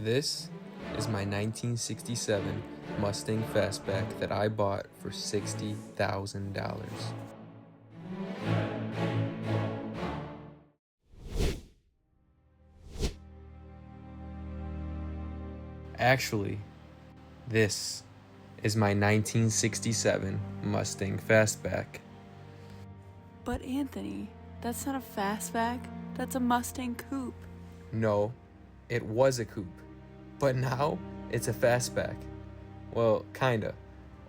This is my 1967 Mustang Fastback that I bought for $60,000. Actually, this is my 1967 Mustang Fastback. But Anthony, that's not a Fastback, that's a Mustang Coupe. No, it was a coupe, but now it's a Fastback. Well, kinda.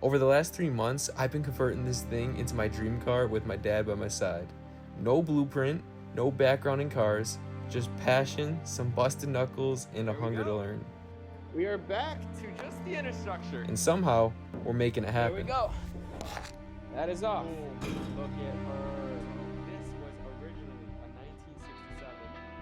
Over the last 3 months, I've been converting this thing into my dream car with my dad by my side. No blueprint, no background in cars, just passion, some busted knuckles, and a hunger to learn. We are back to just the inner And somehow, we're making it Here happen. we go. That is off. Look at her. This was originally a 1967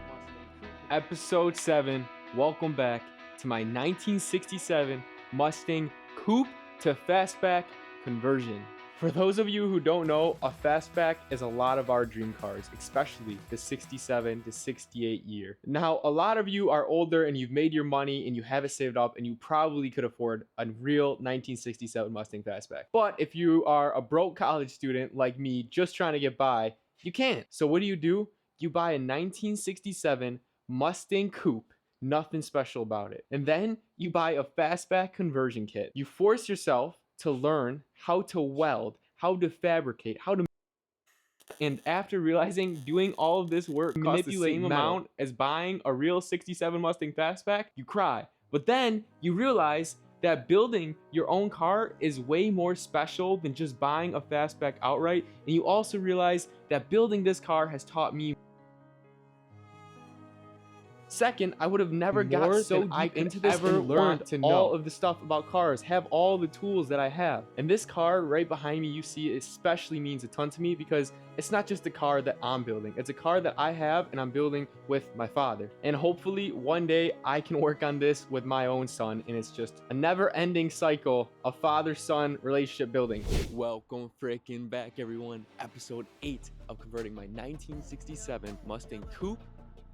Mustang Coupe. Episode 7. Welcome back to my 1967 Mustang Coupe to Fastback conversion. For those of you who don't know, a Fastback is a lot of our dream cars, especially the 67 to 68 year. Now, a lot of you are older and you've made your money and you have it saved up and you probably could afford a real 1967 Mustang Fastback. But if you are a broke college student like me, just trying to get by, you can't. So what do? You buy a 1967 Mustang Coupe. Nothing special about it. And then you buy a Fastback conversion kit. You force yourself to learn how to weld, how to fabricate, how to... And after realizing doing all of this work costs the same amount as buying a real 67 Mustang Fastback, you cry. But then you realize that building your own car is way more special than just buying a Fastback outright. And you also realize that building this car has taught me... Second, I would have never got so deep into this and learned all of the stuff about cars, have all the tools that I have. And this car right behind me, you see, especially means a ton to me because it's not just a car that I'm building. It's a car that I have and I'm building with my father. And hopefully one day I can work on this with my own son, and it's just a never-ending cycle of father-son relationship building. Welcome freaking back, everyone. Episode 8 of converting my 1967 Mustang Coupe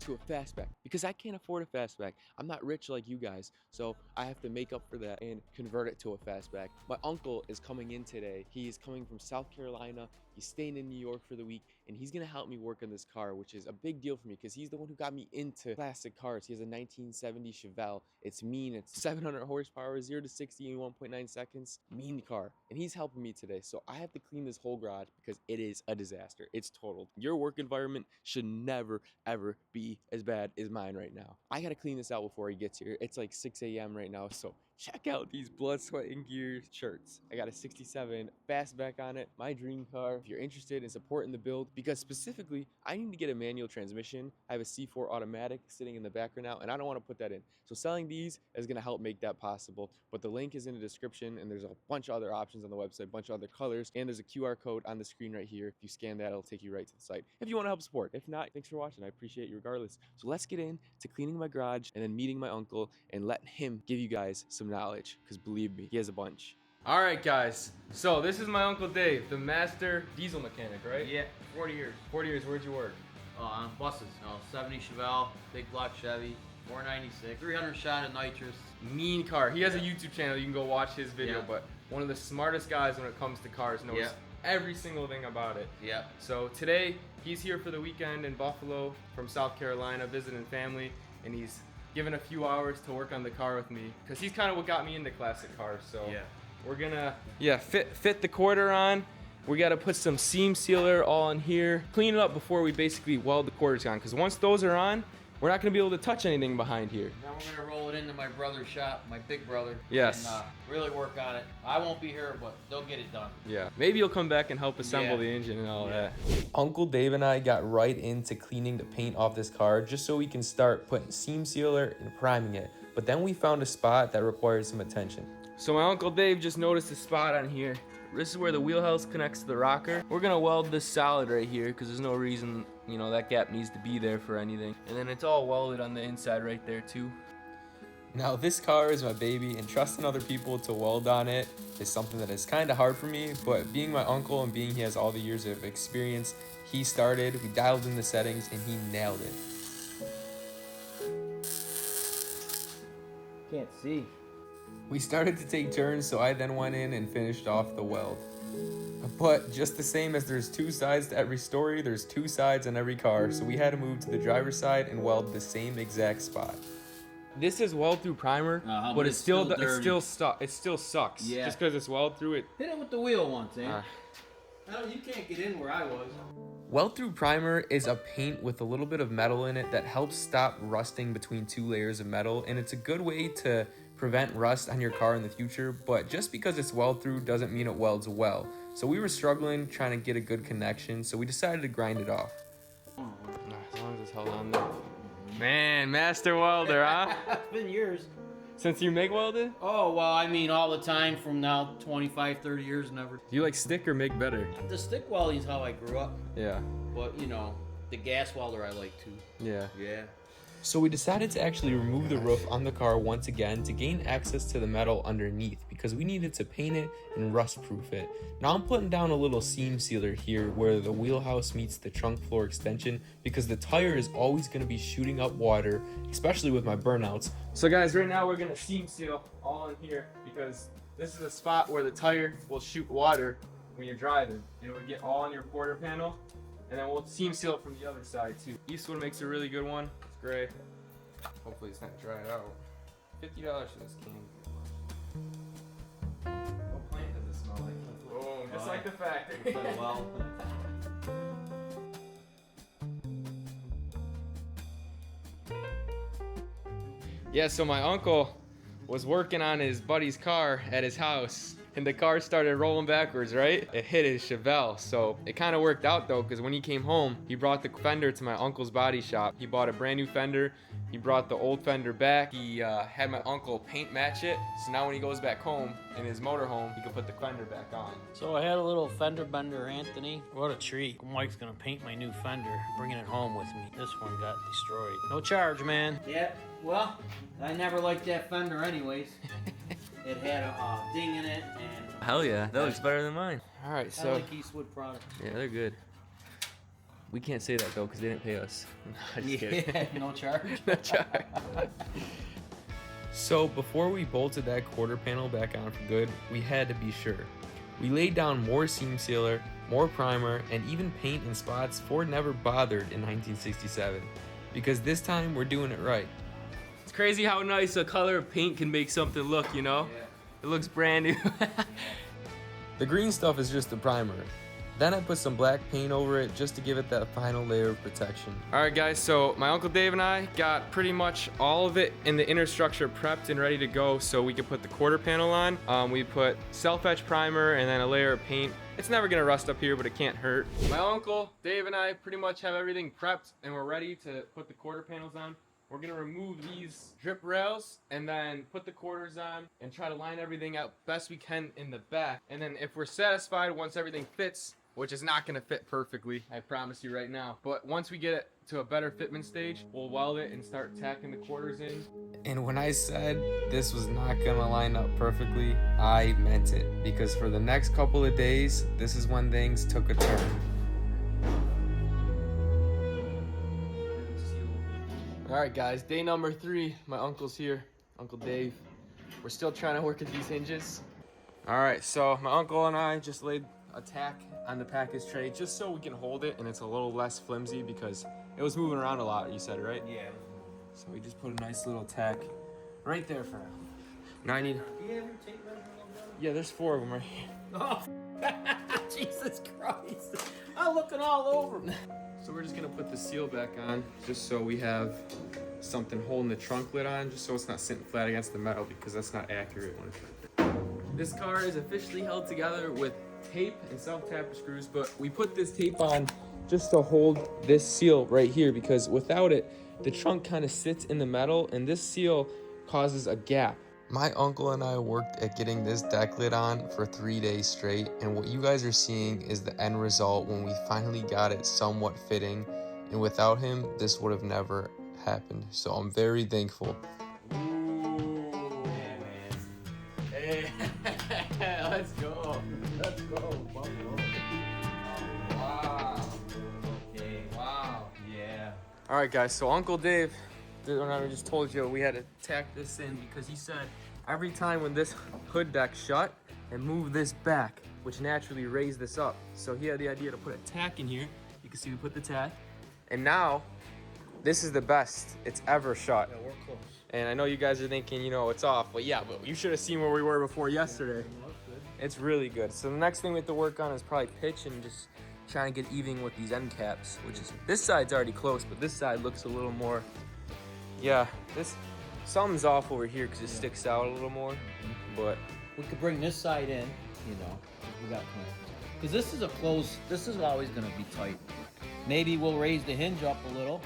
to a Fastback, because I can't afford a Fastback. I'm not rich like you guys, so I have to make up for that and convert it to a Fastback. My uncle is coming in today. He is coming from South Carolina. He's staying in New York for the week, and he's gonna help me work on this car, which is a big deal for me because he's the one who got me into classic cars. He has a 1970 Chevelle. It's mean. It's 700 horsepower, 0 to 60 in 1.9 seconds. Mean car. And he's helping me today, so I have to clean this whole garage because it is a disaster. It's totaled. Your work environment should never, ever be as bad as mine right now. I gotta clean this out before he gets here. It's like 6 a.m. right now, so check out these blood, sweat, and gear shirts. I got a 67 Fastback on it, my dream car. If you're interested in supporting the build, because specifically, I need to get a manual transmission. I have a C4 automatic sitting in the back right now, and I don't want to put that in. So selling these is gonna help make that possible. But the link is in the description, and there's a bunch of other options on the website, a bunch of other colors, and there's a QR code on the screen right here. If you scan that, it'll take you right to the site. If you want to help support. If not, thanks for watching. I appreciate you regardless. So let's get into cleaning my garage and then meeting my uncle and letting him give you guys some knowledge, because believe me, he has a bunch. All right, guys. So this is my Uncle Dave, the master diesel mechanic, right? Yeah, 40 years. 40 years. Where'd you work? On buses. 70 Chevelle, big block Chevy, 496, 300 shot of nitrous. Mean car. He has a YouTube channel. You can go watch his video. Yeah. But one of the smartest guys when it comes to cars, knows Yeah. every single thing about it. Yeah. So today he's here for the weekend in Buffalo from South Carolina, visiting family, and he's given a few hours to work on the car with me because he's kind of what got me into classic cars. So Yeah. we're gonna fit the quarter on. We gotta put some seam sealer all in here, clean it up before we basically weld the quarters on, because once those are on, we're not gonna be able to touch anything behind here. Now we're gonna roll it into my brother's shop, my big brother. Yes. And really work on it. I won't be here, but they'll get it done. Yeah, maybe you'll come back and help assemble the engine and all that. Uncle Dave and I got right into cleaning the paint off this car just so we can start putting seam sealer and priming it. But then we found a spot that required some attention. So my Uncle Dave just noticed a spot on here. This is where the wheelhouse connects to the rocker. We're gonna weld this solid right here because there's no reason, that gap needs to be there for anything. And then it's all welded on the inside right there too. Now this car is my baby, and trusting other people to weld on it is something that is kind of hard for me, but being my uncle and being he has all the years of experience, he started, we dialed in the settings, and he nailed it. Can't see. We started to take turns, so I then went in and finished off the weld. But just the same as there's two sides to every story, there's two sides on every car, so we had to move to the driver's side and weld the same exact spot. This is weld through primer, but it still sucks. Yeah. Just because it's weld through it. Hit it with the wheel once, eh? No, you can't get in where I was. Weld through primer is a paint with a little bit of metal in it that helps stop rusting between two layers of metal, and it's a good way to prevent rust on your car in the future, but just because it's weld through doesn't mean it welds well. So we were struggling trying to get a good connection, so we decided to grind it off. As long as it's held on there. Man, master welder, huh? It's been years. Since you MIG welded? Oh, well, I mean, all the time from now 25, 30 years, never. Do you like stick or MIG better? The stick welding is how I grew up. Yeah. But, you know, the gas welder I like too. Yeah. Yeah. So we decided to actually remove the roof on the car once again to gain access to the metal underneath because we needed to paint it and rust proof it. Now I'm putting down a little seam sealer here where the wheelhouse meets the trunk floor extension because the tire is always going to be shooting up water, especially with my burnouts. So guys, right now we're going to seam seal all in here because this is a spot where the tire will shoot water when you're driving, and it would get all on your quarter panel. And then we'll seam seal it from the other side too. Eastwood makes a really good one. It's gray. Hopefully it's not dried out. $50 for this can. What plant does it smell like? Oh, Just like the factory. Well. Yeah, so my uncle was working on his buddy's car at his house, and the car started rolling backwards, right? It hit his Chevelle, so it kind of worked out though, because when he came home, he brought the fender to my uncle's body shop. He bought a brand new fender. He brought the old fender back. He had my uncle paint match it, so now when he goes back home in his motorhome, he can put the fender back on. So I had a little fender bender, Anthony. What a treat. Mike's gonna paint my new fender, bringing it home with me. This one got destroyed. No charge, man. Yeah, well, I never liked that fender anyways. It had a ding in it, and Hell yeah, that looks better than mine. All right, I so like Eastwood products. yeah, they're good. We can't say that though, because they didn't pay us. Just kidding. Yeah, no charge. No charge. So before we bolted that quarter panel back on for good, we had to be sure. We laid down more seam sealer, more primer, and even paint in spots Ford never bothered in 1967. Because this time we're doing it right. It's crazy how nice a color of paint can make something look, you know? Yeah. It looks brand new. The green stuff is just the primer. Then I put some black paint over it just to give it that final layer of protection. All right guys, so my Uncle Dave and I got pretty much all of it in the inner structure prepped and ready to go so we could put the quarter panel on. We put self-etch primer and then a layer of paint. It's never gonna rust up here, but it can't hurt. My Uncle Dave and I pretty much have everything prepped and we're ready to put the quarter panels on. We're gonna remove these drip rails and then put the quarters on and try to line everything out best we can in the back. And then if we're satisfied once everything fits, which is not gonna fit perfectly, I promise you right now. But once we get it to a better fitment stage, we'll weld it and start tacking the quarters in. And when I said this was not gonna line up perfectly, I meant it. Because for the next couple of days, this is when things took a turn. All right guys, day number 3. My uncle's here, Uncle Dave. We're still trying to work at these hinges. All right, so my uncle and I just laid a tack on the package tray just so we can hold it and it's a little less flimsy because it was moving around a lot, you said, right? Yeah. So we just put a nice little tack right there for now. Now I need, Do you ever take measure a little better? yeah, there's 4 of them right here. Oh, Jesus Christ. I'm looking all over. So we're just gonna put the seal back on just so we have something holding the trunk lid on, just so it's not sitting flat against the metal because that's not accurate when it's right there. This car is officially held together with tape and self-tapper screws, but we put this tape on just to hold this seal right here because without it, the trunk kind of sits in the metal and this seal causes a gap. My uncle and I worked at getting this deck lid on for 3 days straight, and what you guys are seeing is the end result when we finally got it somewhat fitting, and without him, this would have never happened. So I'm very thankful. Ooh, yeah, man. Hey, let's go. Let's go, Buffalo. Wow. Okay. Wow. Yeah. All right, guys, so Uncle Dave when I just told you we had to tack this in because he said every time when this hood deck shut and move this back, which naturally raised this up. So he had the idea to put a tack in here. You can see we put the tack. And now, this is the best it's ever shut. Yeah, we're close. And I know you guys are thinking, you know, it's off, but yeah, but you should have seen where we were before yesterday. It's really good. So the next thing we have to work on is probably pitch and just trying to get even with these end caps, which is, this side's already close, but this side looks a little more, yeah, something's off over here because it sticks out a little more, but. We could bring this side in, you know, we got clamps. Because this is a closed, this is always gonna be tight. Maybe we'll raise the hinge up a little,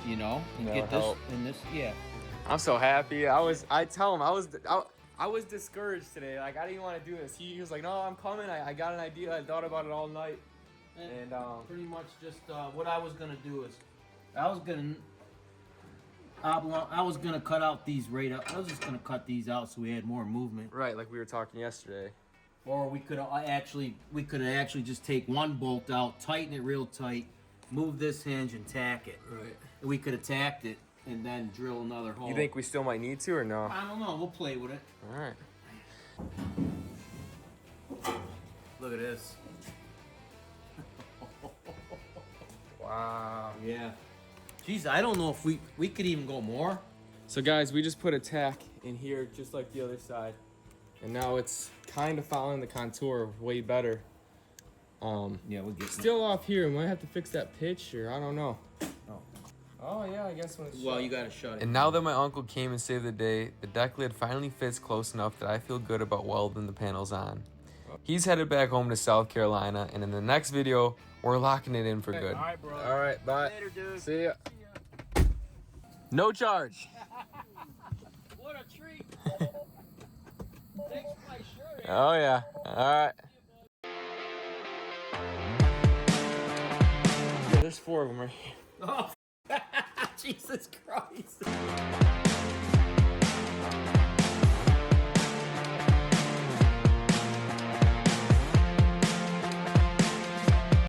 you know, and get this and this, yeah. I'm so happy. I tell him I was discouraged today. Like, I didn't even want to do this. He was like, no, I'm coming. I got an idea. I thought about it all night. And pretty much just what I was gonna do is, I was gonna cut out these right up. I was just gonna cut these out so we had more movement. Right, like we were talking yesterday. Or we could actually just take one bolt out, tighten it real tight, move this hinge and tack it. Right. We could have tacked it and then drill another hole. You think we still might need to or no? I don't know. We'll play with it. All right. Look at this. Wow. Yeah. Jeez, I don't know if we could even go more. So guys, we just put a tack in here just like the other side. And now it's kind of following the contour way better. Yeah, we'll get still off here. We might have to fix that pitch or I don't know. Oh yeah, I guess when it's well, shut. you gotta shut it. And now that my uncle came and saved the day, the deck lid finally fits close enough that I feel good about welding the panels on. He's headed back home to South Carolina, and in the next video, we're locking it in for good. All right, bro. All right, bye. Later, dude. See ya. No charge. What a treat. Thanks for my shirt. Oh yeah. All right. Yeah, there's 4 of them right here. Oh, Jesus Christ.